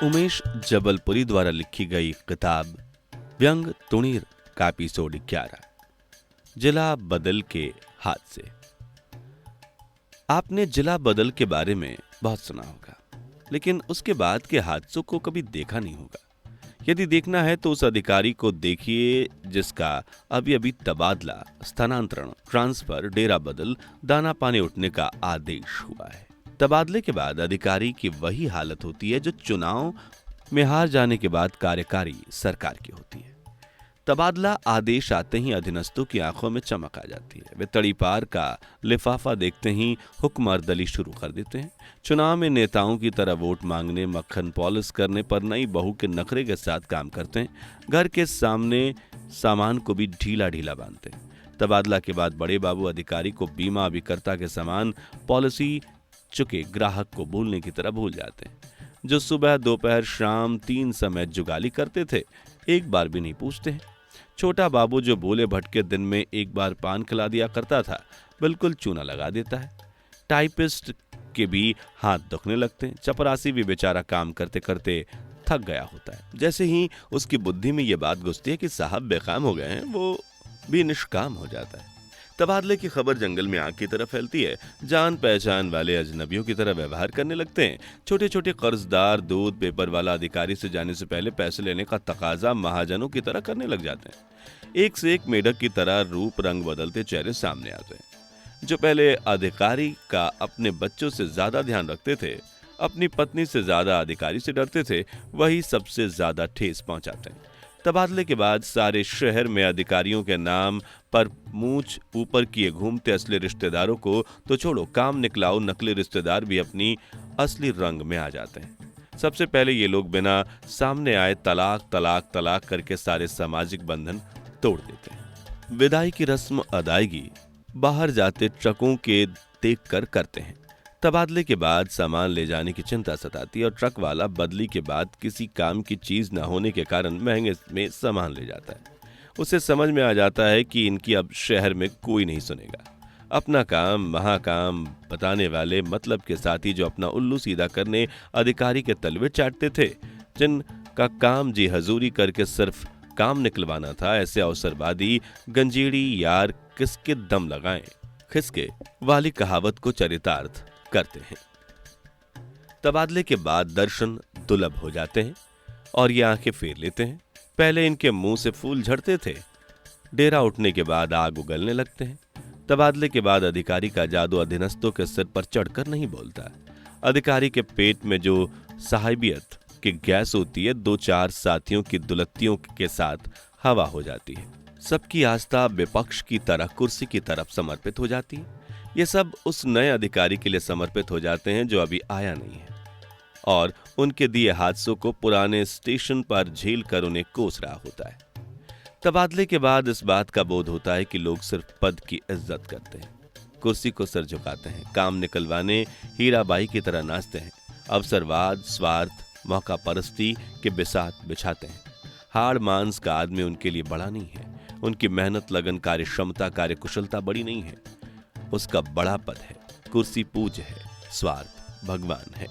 उमेश जबलपुरी द्वारा लिखी गई किताब व्यंग तुणीर का एपिसोड 11 जिला बदल के हादसे। आपने जिला बदल के बारे में बहुत सुना होगा, लेकिन उसके बाद के हादसों को कभी देखा नहीं होगा। यदि देखना है तो उस अधिकारी को देखिए जिसका अभी अभी तबादला, स्थानांतरण, ट्रांसफर, डेरा बदल, दाना पानी उठने का आदेश हुआ है। तबादले के बाद अधिकारी की वही हालत होती है जो चुनाव में हार जाने के बाद कार्यकारी सरकार की होती है। तबादला आदेश आते ही अधीनस्थों की आंखों में चमक आ जाती है। वे तड़ीपार का लिफाफा देखते ही हुक्मर्दली शुरू कर देते हैं। चुनाव में नेताओं की तरह वोट मांगने, मक्खन पॉलिश करने पर नई बहू के नखरे के साथ काम करते हैं। घर के सामने सामान को भी ढीला ढीला बांधते हैं। तबादला के बाद बड़े बाबू अधिकारी को बीमा अभिकर्ता के समान पॉलिसी चुके ग्राहक को भूलने की तरह भूल जाते हैं। जो सुबह दोपहर शाम 3 समय जुगाली करते थे, एक बार भी नहीं पूछते हैं। छोटा बाबू जो भोले भटके दिन में एक बार पान खिला दिया करता था, बिल्कुल चूना लगा देता है। टाइपिस्ट के भी हाथ दुखने लगते हैं। चपरासी भी बेचारा काम करते करते थक गया होता है। जैसे ही उसकी बुद्धि में ये बात घुसती है कि साहब बेकाम हो गए हैं, वो भी निष्काम हो जाता है। तबादले की खबर जंगल में आग की तरह फैलती है। जान पहचान वाले अजनबियों की तरह व्यवहार करने लगते हैं। छोटे छोटे कर्जदार दूध पेपर वाला अधिकारी से जाने से पहले पैसे लेने का तकाजा महाजनों की तरह करने लग जाते हैं। एक से एक मेढक की तरह रूप रंग बदलते चेहरे सामने आते हैं। जो पहले अधिकारी का अपने बच्चों से ज्यादा ध्यान रखते थे, अपनी पत्नी से ज्यादा अधिकारी से डरते थे, वही सबसे ज्यादा ठेस पहुंचाते हैं। तबादले के बाद सारे शहर में अधिकारियों के नाम पर मूंछ ऊपर किए घूमते असली रिश्तेदारों को तो छोड़ो, काम निकलाओ नकली रिश्तेदार भी अपनी असली रंग में आ जाते हैं। सबसे पहले ये लोग बिना सामने आए तलाक तलाक तलाक करके सारे सामाजिक बंधन तोड़ देते हैं। विदाई की रस्म अदायगी बाहर जाते ट्रकों के देखकर करते हैं। तबादले के बाद सामान ले जाने की चिंता सताती है और ट्रक वाला बदली के बाद किसी काम की चीज न होने के कारण महंगे में सामान ले जाता है। उसे समझ में आ जाता है कि इनकी अब शहर में कोई नहीं सुनेगा। अपना काम महाकाम बताने वाले मतलब के साथी जो अपना उल्लू सीधा करने अधिकारी के तलवे चाटते थे, जिनका काम जी हजूरी करके सिर्फ काम निकलवाना था, ऐसे अवसरवादी गंजेड़ी यार किसके दम लगाएं खिसके वाली कहावत को चरितार्थ करते हैं। तबादले के बाद दर्शन दुर्लभ हो जाते हैं और ये आंखें फेर लेते हैं। पहले इनके मुंह से फूल झड़ते थे, डेरा उठने के बाद आग उगलने लगते हैं। तबादले के बाद अधिकारी का जादू अधीनस्थों के सिर पर चढ़कर नहीं बोलता। अधिकारी के पेट में जो साहिबियत की गैस होती है, 2-4 साथियों की दुलत्तियों के साथ हवा हो जाती है। सबकी आस्था विपक्ष की तरह कुर्सी की तरफ समर्पित हो जाती है। ये सब उस नए अधिकारी के लिए समर्पित हो जाते हैं जो अभी आया नहीं है और उनके दिए हादसों को पुराने स्टेशन पर झेल कर उन्हें कोस रहा होता है। तबादले के बाद इस बात का बोध होता है कि लोग सिर्फ पद की इज्जत करते हैं, कुर्सी को सर झुकाते हैं, काम निकलवाने हीराबाई की तरह नाचते हैं, अवसरवाद, स्वार्थ, मौका परस्ती के बिसात बिछाते हैं। हाड़ मांस का आदमी उनके लिए बड़ा नहीं है। उनकी मेहनत, लगन, कार्यक्षमता, कार्यकुशलता बड़ी नहीं है। उसका बड़ा पद है, कुर्सी पूज्य है, स्वार्थ भगवान है।